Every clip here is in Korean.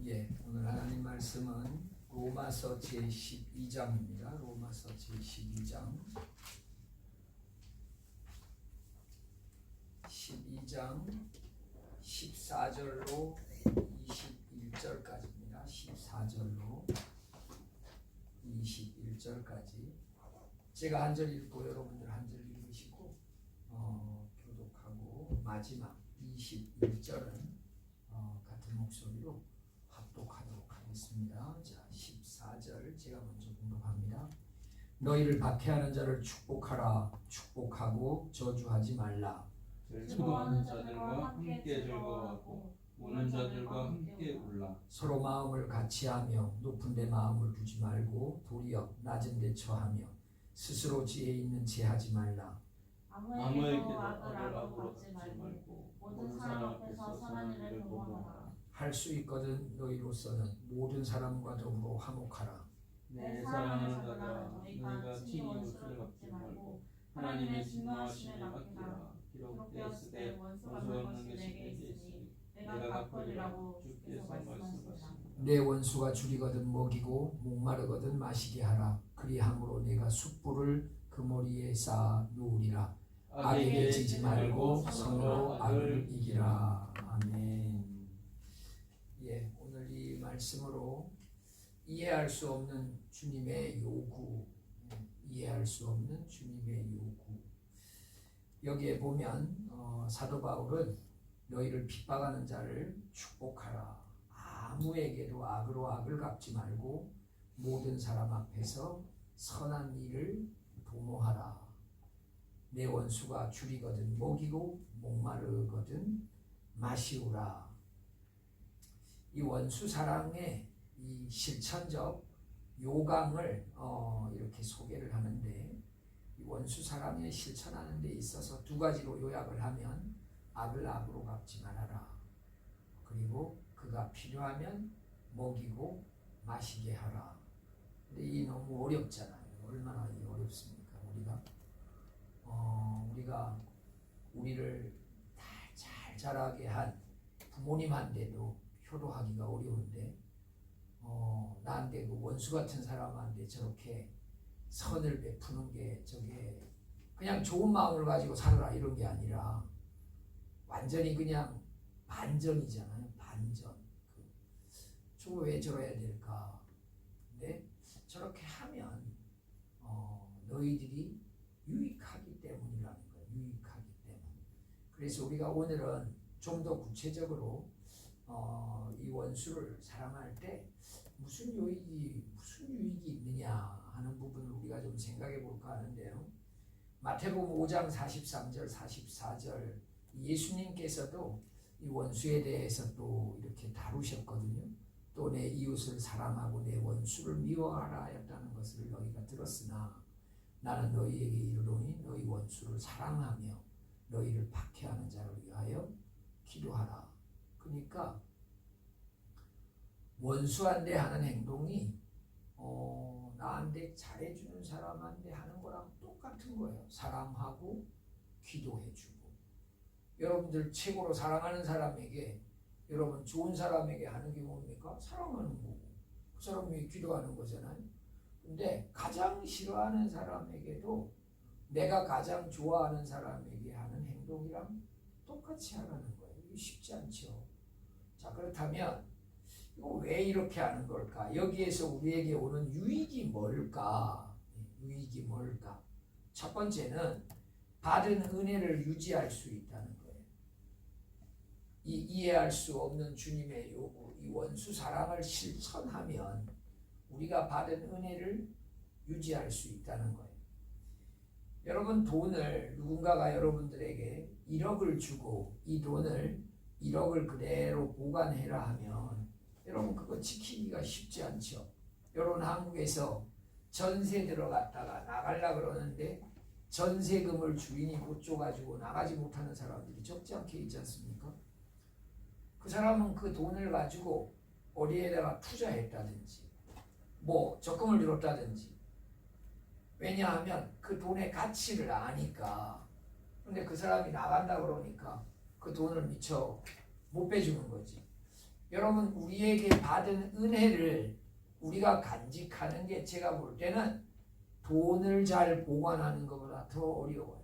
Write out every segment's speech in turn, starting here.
오늘 하나님 말씀은 로마서 제12장입니다. 로마서 제12장 14절로 21절까지입니다. 14절로 21절까지 제가 한 절 읽고 여러분들 한 절 읽으시고 교독하고 마지막 21절은 같은 목소리로 합독하도록 하겠습니다. 자, 14절 제가 먼저 공독합니다. 너희를 박해하는 자를 축복하라. 축복하고 저주하지 말라. 즐거워하는 자들과 함께 즐거워하고 우는 자들과 함께 울라. 서로 마음을 같이하며 높은 데 마음을 두지 말고 도리어 낮은 데 처하며 스스로 지혜 있는 체하지 말라. 아무에게도 악을 악으로 갚지 말고 모든 사람 앞에서 선한 일을 도모하라. 할 수 있거든 너희로서는 모든 사람과 더불어 화목하라. 내 사랑하는 자들아, 너희가 친히 원수를 갚지 말고 하나님의 진노하심에 맡기라. 기록 되었으되 원수 갚는 것이 내게 있으니 내가 갚으리라고 주께서 말씀하시니라. 내 원수가 줄이거든 먹이고 목마르거든 마시게 하라. 그리함으로 내가 숯불을 그 머리에 쌓아 놓으리라. 악에게 지지 말고 서로 악을 이기라. 아멘. 오늘 이 말씀으로 이해할 수 없는 주님의 요구, 이해할 수 없는 주님의 요구. 여기에 보면 사도 바울은 너희를 핍박하는 자를 축복하라. 아무에게도 악으로 악을 갚지 말고 모든 사람 앞에서 선한 일을 도모하라. 내 원수가 줄이거든 먹이고 목마르거든 마시우라. 이 원수 사랑의 이 실천적 요강을 이렇게 소개를 하는데, 이 원수 사랑에 실천하는 데 있어서 두 가지로 요약을 하면 악을 악으로 갚지 말아라. 그리고 그가 필요하면 먹이고 마시게 하라. 근데 이 너무 어렵잖아요. 얼마나 어렵습니까? 우리가 우리를 잘 자라게 한 부모님한테도 효도하기가 어려운데 나한테 그 원수 같은 사람한테 저렇게 선을 베푸는 게 저게 그냥 좋은 마음을 가지고 살아라 이런 게 아니라 완전히 그냥 반전이잖아요. 반전. 저거 왜 저래야 될까? 근데 저렇게 하면 너희들이 유익하기 때문이라는 거예요. 유익하기 때문. 그래서 우리가 오늘은 좀 더 구체적으로 이 원수를 사랑할 때 무슨 유익이 있느냐 하는 부분을 우리가 좀 생각해 볼까 하는데요. 마태복음 5장 43절 44절 예수님께서도 이 원수에 대해서 또 이렇게 다루셨거든요. 또 내 이웃을 사랑하고 내 원수를 미워하라 하였다는 것을 너희가 들었으나 나는 너희에게 이르노니 너희 원수를 사랑하며 너희를 박해하는 자를 위하여 기도하라. 그러니까 원수한테 하는 행동이 나한테 잘해주는 사람한테 하는 거랑 똑같은 거예요. 사랑하고 기도해주고. 여러분들 최고로 사랑하는 사람에게, 여러분 좋은 사람에게 하는 게 뭡니까? 사랑하는 거고 그 사람이 기도하는 거잖아요. 근데 가장 싫어하는 사람에게도 내가 가장 좋아하는 사람에게 하는 행동이랑 똑같이 하라는 거예요. 이게 쉽지 않죠. 자, 그렇다면 이거 왜 이렇게 하는 걸까? 여기에서 우리에게 오는 유익이 뭘까? 유익이 뭘까? 첫 번째는 받은 은혜를 유지할 수 있다는 거예요. 이 이해할 수 없는 주님의 요구, 이 원수 사랑을 실천하면 우리가 받은 은혜를 유지할 수 있다는 거예요. 여러분 돈을 누군가가 여러분들에게 1억을 주고 이 돈을 1억을 그대로 보관해라 하면 여러분 그거 지키기가 쉽지 않죠. 여러분 한국에서 전세 들어갔다가 나가려고 그러는데 전세금을 주인이 못 줘가지고 나가지 못하는 사람들이 적지 않게 있지 않습니까? 그 사람은 그 돈을 가지고 어디에다가 투자했다든지 적금을 들었다든지, 왜냐하면 그 돈의 가치를 아니까. 근데 그 사람이 나간다 그러니까 그 돈을 미처 못 빼주는 거지. 여러분 우리에게 받은 은혜를 우리가 간직하는 게 제가 볼 때는 돈을 잘 보관하는 것보다 더 어려워요.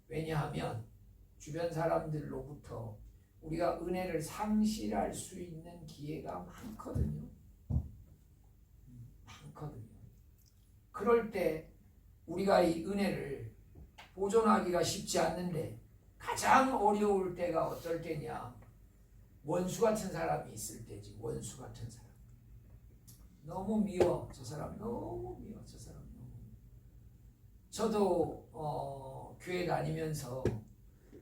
왜냐하면 주변 사람들로부터 우리가 은혜를 상실할 수 있는 기회가 많거든요. 많거든요. 그럴 때 우리가 이 은혜를 보존하기가 쉽지 않는데 가장 어려울 때가 어떨 때냐? 원수 같은 사람이 있을 때지. 원수 같은 사람. 너무 미워. 저 사람 너무 미워. 저 사람 너무 미워. 저도 교회 다니면서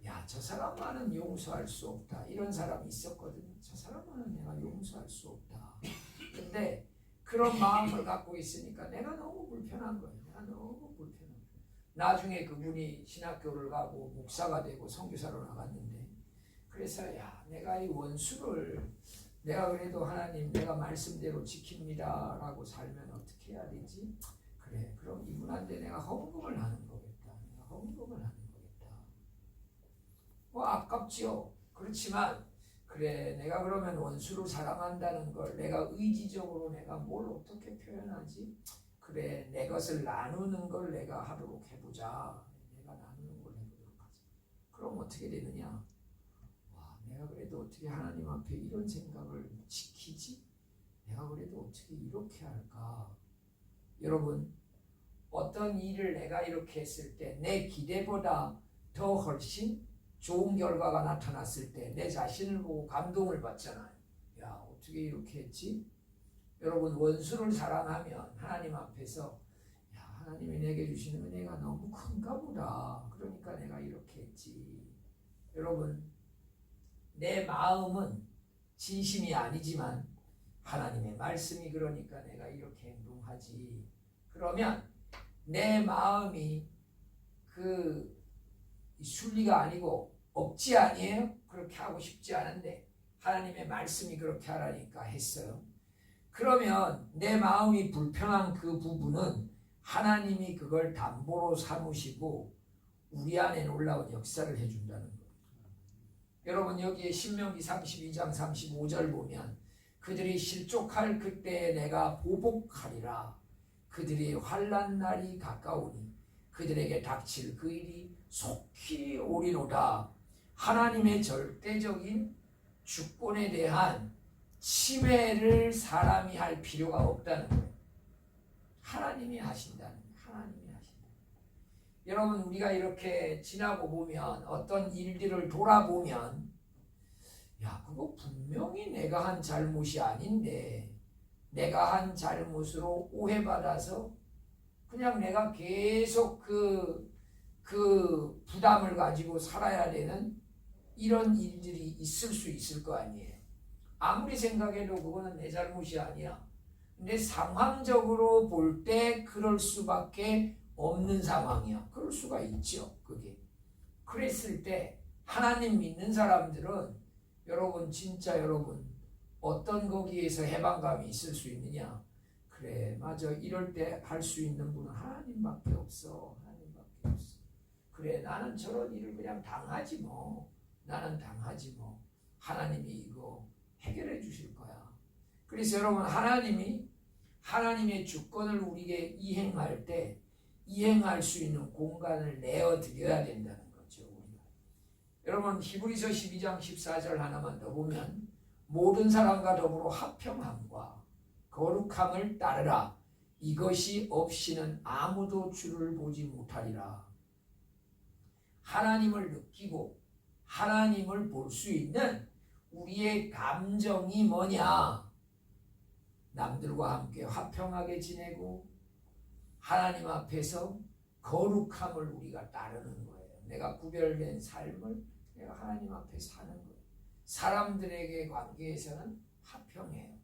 야, 저 사람만은 용서할 수 없다. 이런 사람이 있었거든요. 저 사람만은 내가 용서할 수 없다. 근데 그런 마음을 갖고 있으니까 내가 너무 불편한 거예요. 내가 너무 불편한 거예요. 나중에 그분이 신학교를 가고 목사가 되고 선교사로 나갔는데 그래서 야, 내가 이 원수를 내가 그래도 하나님 내가 말씀대로 지킵니다 라고 살면 어떻게 해야 되지? 그래, 그럼 이분한테 내가 헌금을 하는 거겠다. 내가 헌금을 하는 거겠다. 뭐 아깝지요. 그렇지만 그래, 내가 그러면 원수를 사랑한다는 걸 내가 의지적으로 내가 뭘 어떻게 표현하지? 그래, 내 것을 나누는 걸 내가 하도록 해보자. 내가 나누는 걸 해보도록 하자. 그럼 어떻게 되느냐? 와, 내가 그래도 어떻게 하나님 앞에 이런 생각을 지키지? 내가 그래도 어떻게 이렇게 할까? 여러분, 어떤 일을 내가 이렇게 했을 때 내 기대보다 더 훨씬 좋은 결과가 나타났을 때 내 자신을 보고 감동을 받잖아요. 야, 어떻게 이렇게 했지? 여러분, 원수를 사랑하면 하나님 앞에서 야, 하나님이 내게 주시는 은혜가 너무 큰가 보다. 그러니까 내가 이렇게 했지. 여러분, 내 마음은 진심이 아니지만 하나님의 말씀이 그러니까 내가 이렇게 행동하지. 그러면 내 마음이 그 순리가 아니고 없지 아니에요? 그렇게 하고 싶지 않은데 하나님의 말씀이 그렇게 하라니까 했어요. 그러면 내 마음이 불편한 그 부분은 하나님이 그걸 담보로 삼으시고 우리 안에 놀라운 역사를 해준다는 거예요. 여러분, 여기에 신명기 32장 35절 보면 그들이 실족할 그때에 내가 보복하리라. 그들이 환난 날이 가까우니 그들에게 닥칠 그 일이 속히 오리로다. 하나님의 절대적인 주권에 대한 침해를 사람이 할 필요가 없다는 거예요. 하나님이 하신다는 거예요. 하나님이 하신다. 여러분, 우리가 이렇게 지나고 보면 어떤 일들을 돌아보면 야, 그거 분명히 내가 한 잘못이 아닌데 내가 한 잘못으로 오해받아서 그냥 내가 계속 그 부담을 가지고 살아야 되는 이런 일들이 있을 수 있을 거 아니에요. 아무리 생각해도 그거는 내 잘못이 아니야. 근데 상황적으로 볼 때 그럴 수밖에 없는 상황이야. 그럴 수가 있죠. 그게. 그랬을 때 하나님 믿는 사람들은 여러분, 진짜 여러분, 어떤 거기에서 해방감이 있을 수 있느냐? 그래, 맞아. 이럴 때 할 수 있는 분은 하나님밖에 없어. 하나님밖에 없어. 그래, 나는 저런 일을 그냥 당하지 뭐. 나는 당하지 뭐. 하나님이 이거 해결해 주실 거야. 그래서 여러분, 하나님이 하나님의 주권을 우리에게 이행할 때 이행할 수 있는 공간을 내어드려야 된다는 거죠. 우리가. 여러분, 히브리서 12장 14절 하나만 더 보면 모든 사람과 더불어 화평함과 거룩함을 따르라. 이것이 없이는 아무도 주를 보지 못하리라. 하나님을 느끼고 하나님을 볼 수 있는 우리의 감정이 뭐냐? 남들과 함께 화평하게 지내고 하나님 앞에서 거룩함을 우리가 따르는 거예요. 내가 구별된 삶을 내가 하나님 앞에 사는 거예요. 사람들에게 관계에서는 화평해요.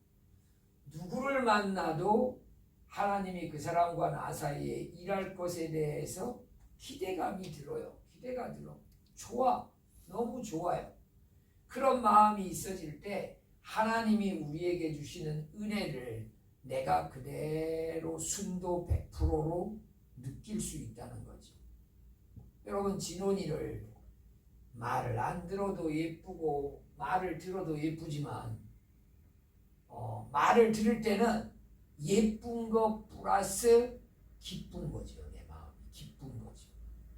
누구를 만나도 하나님이 그 사람과 나 사이에 일할 것에 대해서 기대감이 들어요. 기대가 들어. 좋아. 너무 좋아요. 그런 마음이 있어질 때 하나님이 우리에게 주시는 은혜를 내가 그대로 순도 100%로 느낄 수 있다는 거죠. 여러분, 진원이를 말을 안 들어도 예쁘고 말을 들어도 예쁘지만 말을 들을 때는 예쁜 거 플러스 기쁜 거죠. 내 마음이 기쁜 거죠.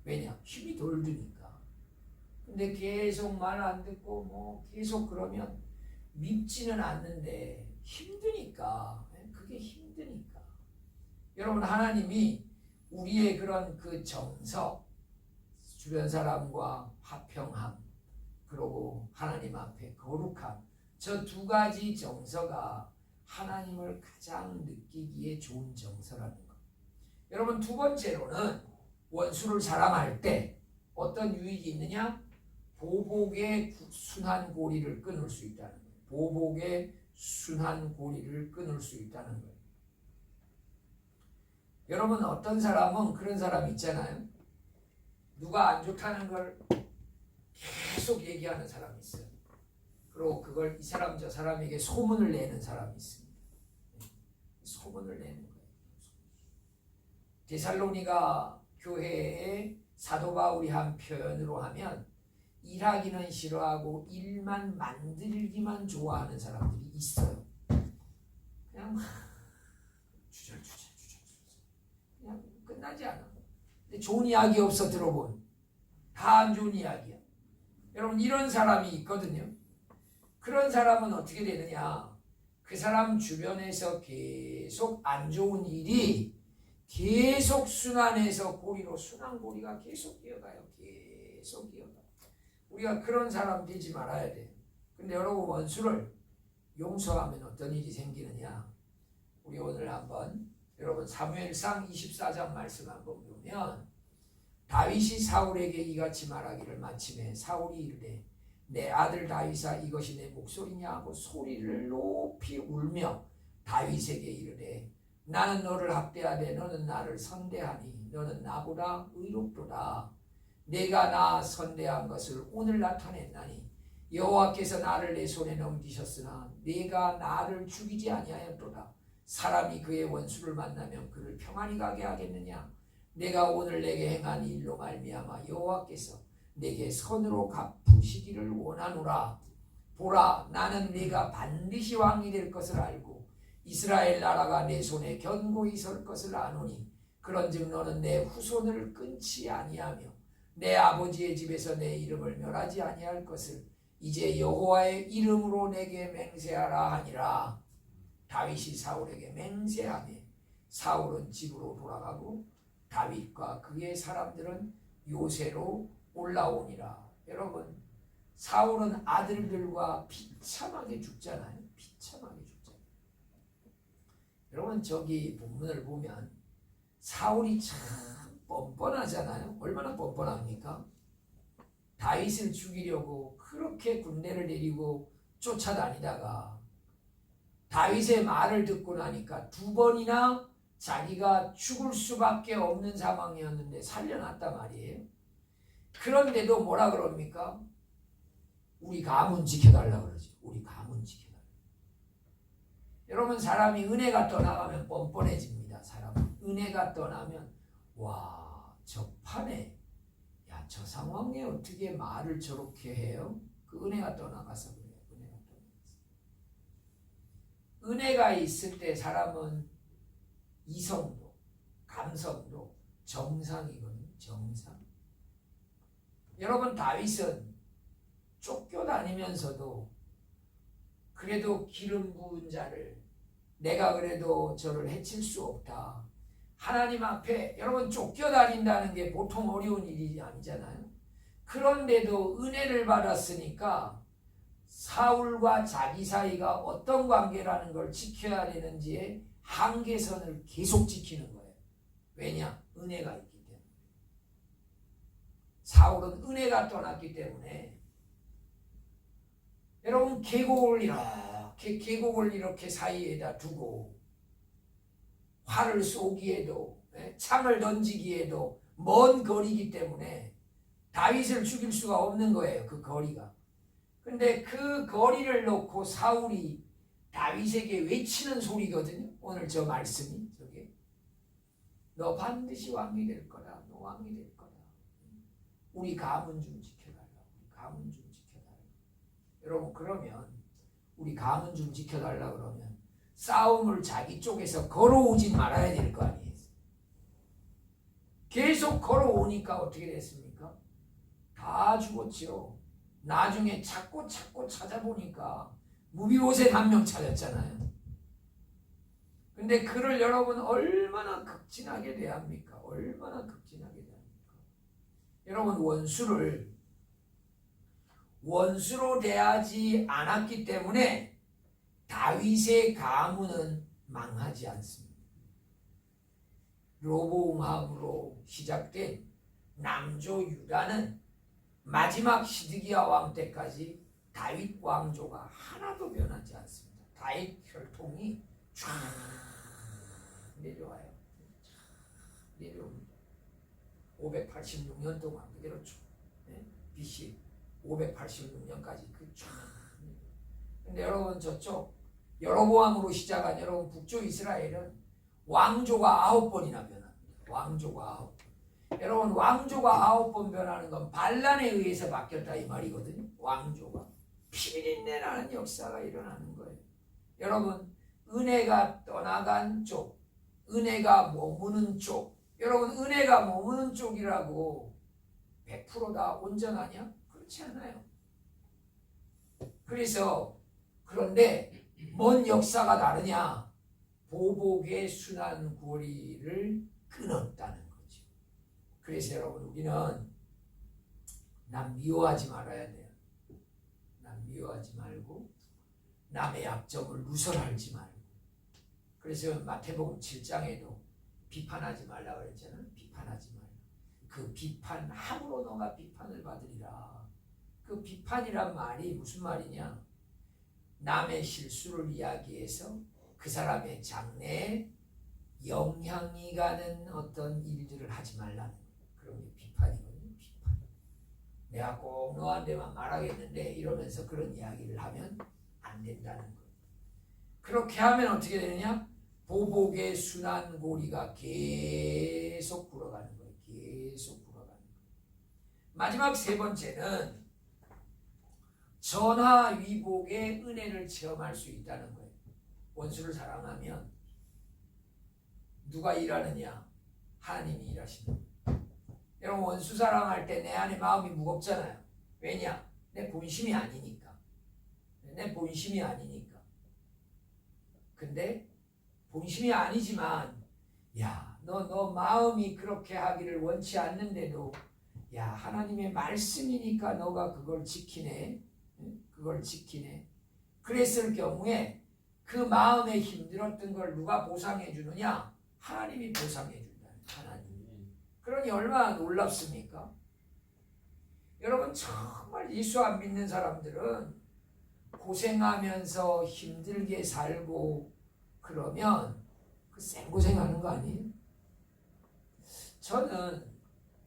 왜냐? 힘이 덜 드니까. 근데 계속 말 안 듣고 뭐 계속 그러면 밉지는 않는데 힘드니까. 그게 힘드니까. 여러분, 하나님이 우리의 그런 그 정서, 주변 사람과 화평함, 그리고 하나님 앞에 거룩함, 저 두 가지 정서가 하나님을 가장 느끼기에 좋은 정서라는 것. 여러분, 두 번째로는 원수를 사랑할 때 어떤 유익이 있느냐? 보복의 순한 고리를 끊을 수 있다는 거예요. 보복의 순한 고리를 끊을 수 있다는 거예요. 여러분, 어떤 사람은 그런 사람 있잖아요. 누가 안 좋다는 걸 계속 얘기하는 사람이 있어요. 그리고 그걸 이 사람 저 사람에게 소문을 내는 사람이 있습니다. 소문을 내는 거예요. 데살로니가 교회에 사도 바울이 한 표현으로 하면 일하기는 싫어하고 일만 만들기만 좋아하는 사람들이 있어요. 그냥 막 주절주절 그냥 끝나지 않아. 근데 좋은 이야기 없어 들어본. 다 안 좋은 이야기야. 여러분, 이런 사람이 있거든요. 그런 사람은 어떻게 되느냐? 그 사람 주변에서 계속 안 좋은 일이 계속 순환해서 고리로 순환 고리가 계속 이어가요. 계속 이어가. 우리가 그런 사람 되지 말아야 돼. 근데 여러분, 원수를 용서하면 어떤 일이 생기느냐? 우리 오늘 한번 여러분 사무엘상 24장 말씀 한번 보면 다윗이 사울에게 이같이 말하기를 마침에 사울이 이르되 내 아들 다윗아 이것이 내 목소리냐 하고 소리를 높이 울며 다윗에게 이르되 나는 너를 학대하되 너는 나를 선대하니 너는 나보다 의롭도다. 내가 나 선대한 것을 오늘 나타냈나니 여호와께서 나를 내 손에 넘기셨으나 내가 나를 죽이지 아니하였도다. 사람이 그의 원수를 만나면 그를 평안히 가게 하겠느냐? 내가 오늘 내게 행한 일로 말미암아 여호와께서 내게 선으로 갚으시기를 원하노라. 보라, 나는 네가 반드시 왕이 될 것을 알고 이스라엘 나라가 내 손에 견고히 설 것을 아노니 그런즉 너는 내 후손을 끊지 아니하며 내 아버지의 집에서 내 이름을 멸하지 아니할 것을 이제 여호와의 이름으로 내게 맹세하라 하니라. 다윗이 사울에게 맹세하며 사울은 집으로 돌아가고 다윗과 그의 사람들은 요새로 올라오니라. 여러분, 사울은 아들들과 비참하게 죽잖아요. 비참하게 죽잖아요. 여러분, 저기 본문을 보면 사울이 참 뻔뻔하잖아요. 얼마나 뻔뻔합니까? 다윗을 죽이려고 그렇게 군대를 내리고 쫓아다니다가 다윗의 말을 듣고 나니까 두 번이나 자기가 죽을 수밖에 없는 상황이었는데 살려놨단 말이에요. 그런데도 뭐라 그럽니까? 우리 가문 지켜달라 그러지. 우리 가문 지켜달라. 여러분, 사람이 은혜가 떠나가면 뻔뻔해집니다. 사람은 은혜가 떠나면 와, 저 판에 야, 저 상황에 어떻게 말을 저렇게 해요? 그 은혜가 떠나가서 그래요. 은혜가 떠나가서. 은혜가 있을 때 사람은 이성도 감성도 정상이거든요. 정상. 여러분, 다윗은 쫓겨다니면서도 그래도 기름 부은 자를 내가 그래도 저를 해칠 수 없다. 하나님 앞에 여러분 쫓겨다닌다는 게 보통 어려운 일이 아니잖아요. 그런데도 은혜를 받았으니까 사울과 자기 사이가 어떤 관계라는 걸 지켜야 되는지의 한계선을 계속 지키는 거예요. 왜냐? 은혜가 있기 때문에. 사울은 은혜가 떠났기 때문에 여러분 계곡을 이렇게 사이에다 두고 활을 쏘기에도 창을 던지기에도 먼 거리이기 때문에 다윗을 죽일 수가 없는 거예요. 그 거리가. 근데 그 거리를 놓고 사울이 다윗에게 외치는 소리거든요. 오늘 저 말씀이 저게 너 반드시 왕이 될 거다. 너 왕이 될 거다. 우리 가문 좀 지켜달라. 우리 가문 좀 지켜달라. 여러분, 그러면 우리 가문 좀 지켜달라 그러면 싸움을 자기 쪽에서 걸어오진 말아야 될 거 아니에요. 계속 걸어오니까 어떻게 됐습니까? 다 죽었죠. 나중에 찾고 찾아보니까 무비보셋 한 명 찾았잖아요. 근데 그를 여러분 얼마나 극진하게 대합니까? 얼마나 극진하게 대합니까? 여러분 원수로 대하지 않았기 때문에 다윗의 가문은 망하지 않습니다. 로보암으로 시작된 남조 유다는 마지막 시드기야 왕 때까지 다윗 왕조가 하나도 변하지 않습니다. 다윗 혈통이 쫙 내려와요. 내려옵니다. 586년 동안 그대로 쭉, BC 586년까지 그 쫙. 근데 여러분 저쪽 여로보암으로 시작한 여러분 북쪽 이스라엘은 왕조가 9번이나 변합니다. 왕조가 9번. 여러분 왕조가 9번 변하는 건 반란에 의해서 바뀌었다 이 말이거든요. 왕조가 피비린내 나는 역사가 일어나는 거예요. 여러분 은혜가 떠나간 쪽, 은혜가 머무는 쪽, 여러분 은혜가 머무는 쪽이라고 100%다 온전하냐? 그렇지 않아요. 그런데 뭔 역사가 다르냐? 보복의 순환 고리를 끊었다는 거죠. 그래서 여러분 우리는 남 미워하지 말아야 돼요. 남 미워하지 말고 남의 약점을 누설하지 말고. 그래서 마태복음 7장에도 비판하지 말라고 그랬잖아요. 비판하지 말라. 그 비판함으로 너가 비판을 받으리라. 그 비판이란 말이 무슨 말이냐? 남의 실수를 이야기해서 그 사람의 장래에 영향이 가는 어떤 일들을 하지 말라는 그런 게 비판이거든요. 비판. 내가 꼭 너한테만 말하겠는데 이러면서 그런 이야기를 하면 안 된다는 거예요. 그렇게 하면 어떻게 되느냐? 보복의 순환 고리가 계속 굴러가는 거예요. 계속 굴러가는 거예요. 마지막 세 번째는 전화위복의 은혜를 체험할 수 있다는 거예요. 원수를 사랑하면 누가 일하느냐? 하나님이 일하시는 거예요. 여러분 원수 사랑할 때 내 안에 마음이 무겁잖아요. 왜냐? 내 본심이 아니니까. 내 본심이 아니니까. 근데 본심이 아니지만 야, 너 마음이 그렇게 하기를 원치 않는데도 야, 하나님의 말씀이니까 너가 그걸 지키네. 그걸 지키네. 그랬을 경우에 그 마음에 힘들었던 걸 누가 보상해 주느냐? 하나님이 보상해 준다. 하나님이. 그러니 얼마나 놀랍습니까? 여러분 정말 예수 안 믿는 사람들은 고생하면서 힘들게 살고 그러면 그 생고생하는 거 아니에요? 저는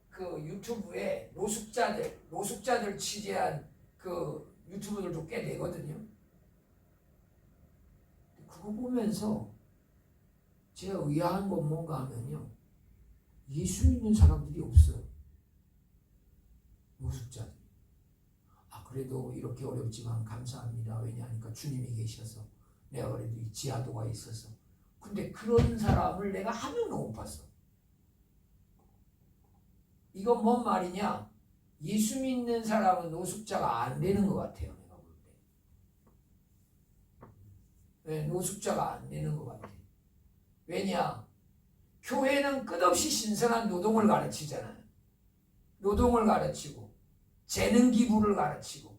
그 유튜브에 노숙자들 취재한 그 유튜브들도 꽤 되거든요. 그거 보면서 제가 의아한 건 뭔가 하면요. 예수 믿는 사람들이 없어요. 노숙자들. 그래도 이렇게 어렵지만 감사합니다. 왜냐하니까 주님이 계셔서 내가 그래도 이 지하도가 있어서. 근데 그런 사람을 내가 한 명도 못 봤어. 이건 뭔 말이냐? 예수 믿는 사람은 노숙자가 안 되는 것 같아요. 내가 볼 때. 네, 노숙자가 안 되는 것 같아요. 왜냐? 교회는 끝없이 신선한 노동을 가르치잖아요. 노동을 가르치고 재능 기부를 가르치고.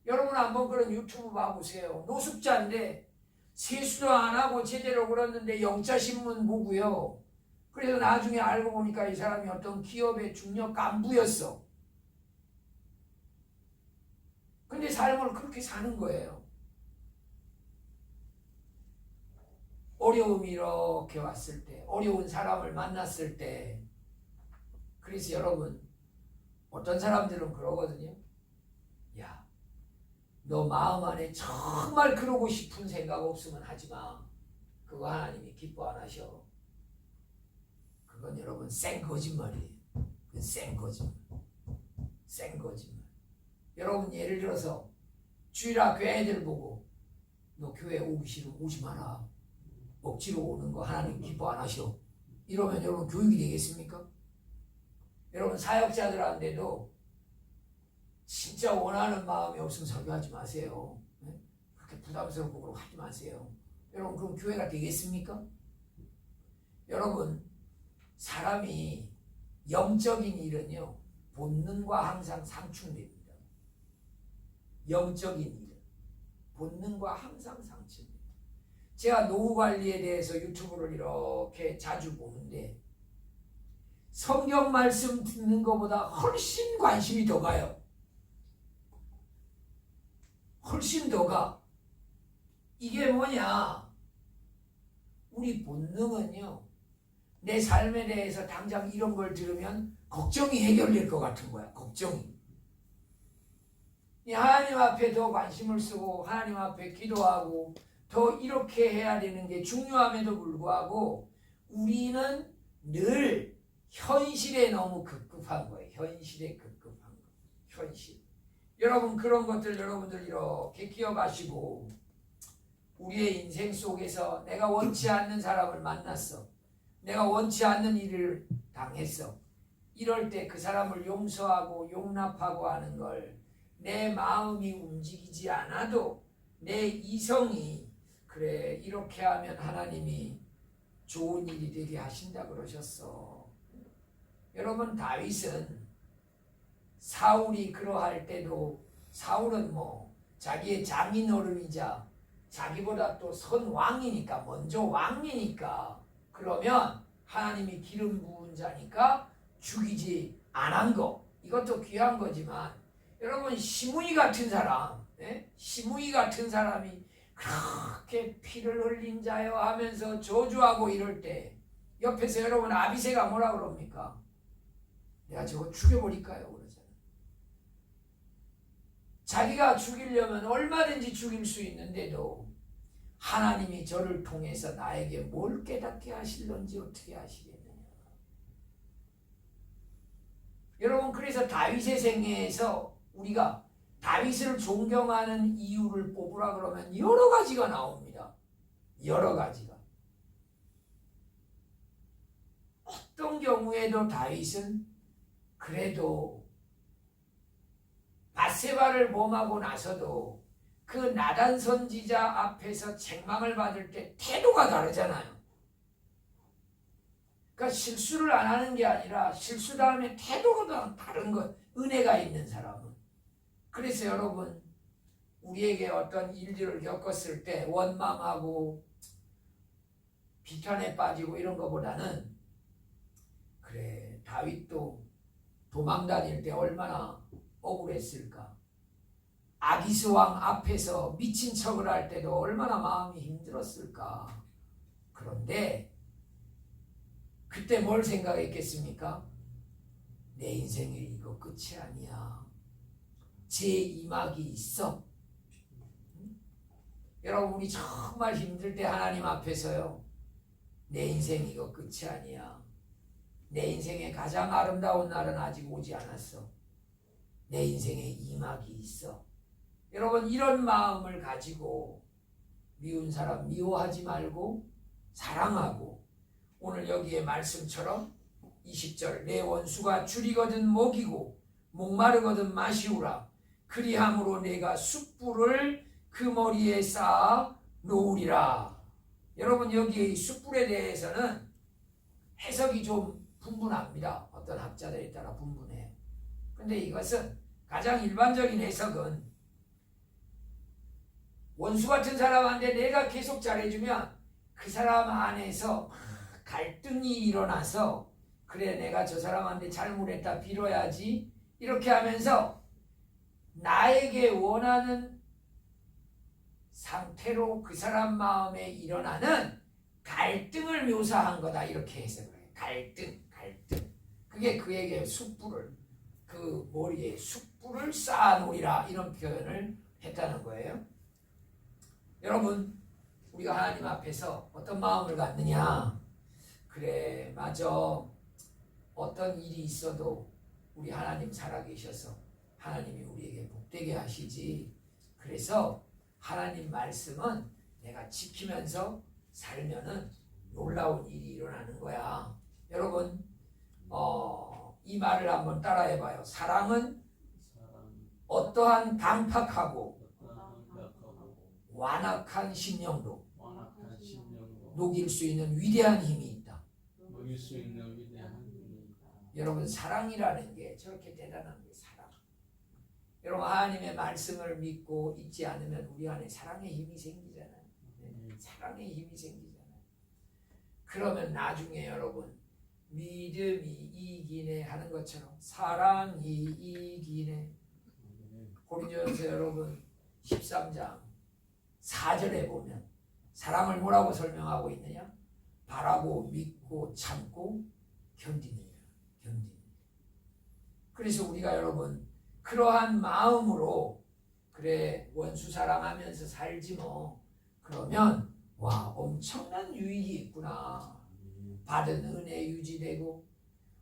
여러분 한번 그런 유튜브 봐보세요. 노숙자인데 세수도 안 하고 제대로 그랬는데 영자신문 보고요. 그래서 나중에 알고 보니까 이 사람이 어떤 기업의 중력 간부였어. 근데 삶을 그렇게 사는 거예요. 어려움이 이렇게 왔을 때, 어려운 사람을 만났을 때, 그래서 여러분 어떤 사람들은 그러거든요. 야, 너 마음 안에 정말 그러고 싶은 생각 없으면 하지 마. 그거 하나님이 기뻐 안 하셔. 그건 여러분 생 거짓말이에요. 그건 생 거짓말. 생 거짓말. 여러분 예를 들어서 주일학 교회 애들 보고 너 교회 오기 싫으면 오지 마라. 억지로 오는 거 하나님 기뻐 안 하셔. 이러면 여러분 교육이 되겠습니까? 여러분 사역자들한테도 진짜 원하는 마음이 없으면 설교하지 마세요. 네? 그렇게 부담스럽고 그러고 하지 마세요. 여러분 그럼 교회가 되겠습니까? 여러분 사람이 영적인 일은요 본능과 항상 상충됩니다. 영적인 일은 본능과 항상 상충됩니다. 제가 노후 관리에 대해서 유튜브를 이렇게 자주 보는데 성경 말씀 듣는 것보다 훨씬 관심이 더 가요. 훨씬 더 가. 이게 뭐냐? 우리 본능은요 내 삶에 대해서 당장 이런 걸 들으면 걱정이 해결될 것 같은 거야. 걱정이. 하나님 앞에 더 관심을 쓰고 하나님 앞에 기도하고 더 이렇게 해야 되는 게 중요함에도 불구하고 우리는 늘 현실에 너무 급급한 거예요. 현실에 급급한 거. 현실. 여러분 그런 것들 여러분들 이렇게 기억하시고 우리의 인생 속에서 내가 원치 않는 사람을 만났어. 내가 원치 않는 일을 당했어. 이럴 때 그 사람을 용서하고 용납하고 하는 걸 내 마음이 움직이지 않아도 내 이성이 그래 이렇게 하면 하나님이 좋은 일이 되게 하신다 그러셨어. 여러분 다윗은 사울이 그러할 때도 사울은 뭐 자기의 장인어른이자 자기보다 또 선 왕이니까 먼저 왕이니까 그러면 하나님이 기름 부은 자니까 죽이지 않은 거 이것도 귀한 거지만 여러분 시므이 같은 사람 시므이 같은 사람이 그렇게 피를 흘린 자여 하면서 저주하고 이럴 때 옆에서 여러분 아비새가 뭐라 그럽니까? 내가 저거 죽여버릴까요? 그러잖아요. 자기가 죽이려면 얼마든지 죽일 수 있는데도 하나님이 저를 통해서 나에게 뭘 깨닫게 하실런지 어떻게 하시겠느냐. 여러분 그래서 다윗의 생애에서 우리가 다윗을 존경하는 이유를 뽑으라 그러면 여러 가지가 나옵니다. 여러 가지가. 어떤 경우에도 다윗은 그래도 밧세바를 범하고 나서도 그 나단 선지자 앞에서 책망을 받을 때 태도가 다르잖아요. 그러니까 실수를 안 하는 게 아니라 실수 다음에 태도가 다른 것, 은혜가 있는 사람은. 그래서 여러분 우리에게 어떤 일들을 겪었을 때 원망하고 비탄에 빠지고 이런 것보다는 그래 다윗도 도망 다닐 때 얼마나 억울했을까. 아기스 왕 앞에서 미친 척을 할 때도 얼마나 마음이 힘들었을까. 그런데 그때 뭘 생각했겠습니까? 내 인생에 이거 끝이 아니야. 제2막이 있어. 여러분 우리 정말 힘들 때 하나님 앞에서요. 내 인생 이거 끝이 아니야. 내 인생의 가장 아름다운 날은 아직 오지 않았어. 내 인생에 2막이 있어. 여러분 이런 마음을 가지고 미운 사람 미워하지 말고 사랑하고 오늘 여기에 말씀처럼 20절 내 원수가 줄이거든 먹이고 목마르거든 마시우라. 그리함으로 내가 숯불을 그 머리에 쌓아 놓으리라. 여러분 여기 숯불에 대해서는 해석이 좀 분분합니다. 어떤 학자들에 따라 분분해요. 근데 이것은 가장 일반적인 해석은 원수 같은 사람한테 내가 계속 잘해주면 그 사람 안에서 갈등이 일어나서 그래 내가 저 사람한테 잘못했다 빌어야지 이렇게 하면서 나에게 원하는 상태로 그 사람 마음에 일어나는 갈등을 묘사한 거다 이렇게 해석을 해요. 갈등. 그게 그에게 숯불을 그 머리에 숯불을 쌓아놓으리라 이런 표현을 했다는 거예요. 여러분 우리가 하나님 앞에서 어떤 마음을 갖느냐. 그래 맞아. 어떤 일이 있어도 우리 하나님 살아계셔서 하나님이 우리에게 복되게 하시지. 그래서 하나님 말씀은 내가 지키면서 살면은 놀라운 일이 일어나는 거야. 여러분, 이 말을 한번 따라해봐요. 사랑은 어떠한 강팍하고 완악한 심령도 녹일 수 있는 위대한 힘이 있다. 여러분, 사랑이라는 게 저렇게 대단한 게 사랑. 여러분, 하나님의 말씀을 믿고 있지 않으면 우리 안에 사랑의 힘이 생기잖아요. 사랑의 힘이 생기잖아요. 그러면 나중에 여러분, 믿음이 이기네 하는 것처럼 사랑이 이기네. 고린도전서 여러분 13장 4절에 보면 사랑을 뭐라고 설명하고 있느냐? 바라고 믿고 참고 견디느냐. 그래서 우리가 여러분 그러한 마음으로 그래 원수 사랑하면서 살지 뭐 그러면 와 엄청난 유익이 있구나. 받은 은혜 유지되고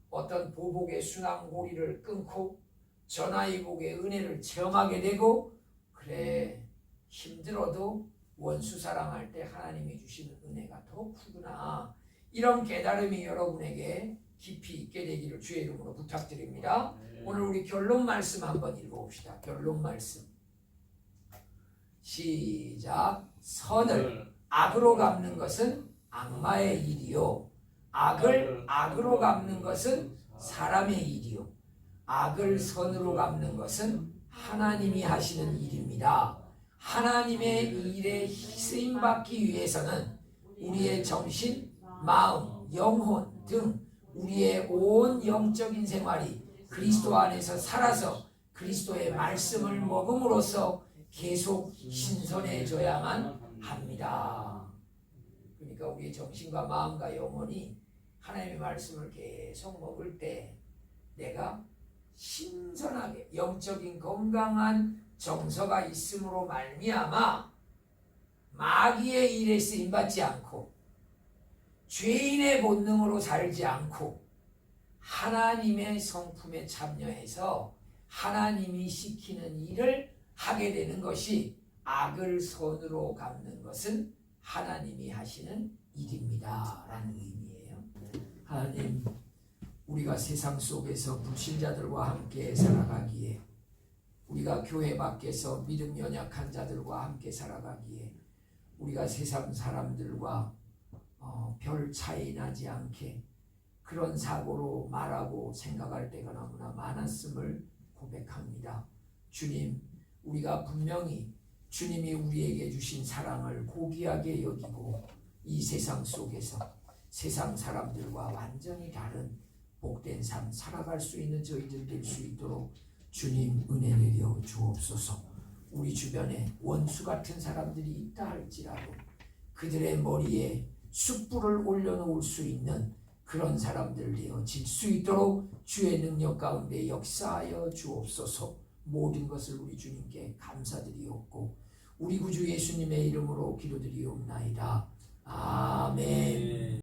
어떤 보복의 순환고리를 끊고 전화위복의 은혜를 체험하게 되고 그래 힘들어도 원수 사랑할 때 하나님이 주시는 은혜가 더 크구나. 이런 깨달음이 여러분에게 깊이 있게 되기를 주의 이름으로 부탁드립니다. 오늘 우리 결론 말씀 한번 읽어봅시다. 결론 말씀 시작. 선을 악으로 갚는 것은 악마의 일이요 악을 악으로 갚는 것은 사람의 일이요 악을 선으로 갚는 것은 하나님이 하시는 일입니다. 하나님의 일에 쓰임받기 위해서는 우리의 정신, 마음, 영혼 등 우리의 온 영적인 생활이 그리스도 안에서 살아서 그리스도의 말씀을 먹음으로써 계속 신선해져야만 합니다. 그러니까 우리의 정신과 마음과 영혼이 하나님의 말씀을 계속 먹을 때 내가 신선하게 영적인 건강한 정서가 있음으로 말미암아 마귀의 일에 쓰임받지 않고 죄인의 본능으로 살지 않고 하나님의 성품에 참여해서 하나님이 시키는 일을 하게 되는 것이 악을 선으로 갚는 것은 하나님이 하시는 일입니다 라는 의미예요. 하나님, 우리가 세상 속에서 불신자들과 함께 살아가기에 우리가 교회 밖에서 믿음 연약한 자들과 함께 살아가기에 우리가 세상 사람들과 별 차이 나지 않게 그런 사고로 말하고 생각할 때가 너무나 많았음을 고백합니다. 주님, 우리가 분명히 주님이 우리에게 주신 사랑을 고귀하게 여기고 이 세상 속에서 세상 사람들과 완전히 다른 복된 삶 살아갈 수 있는 저희들 될 수 있도록 주님 은혜 내려 주옵소서. 우리 주변에 원수 같은 사람들이 있다 할지라도 그들의 머리에 숯불을 올려놓을 수 있는 그런 사람들 되어질 수 있도록 주의 능력 가운데 역사하여 주옵소서. 모든 것을 우리 주님께 감사드리옵고 우리 구주 예수님의 이름으로 기도드리옵나이다. 아멘.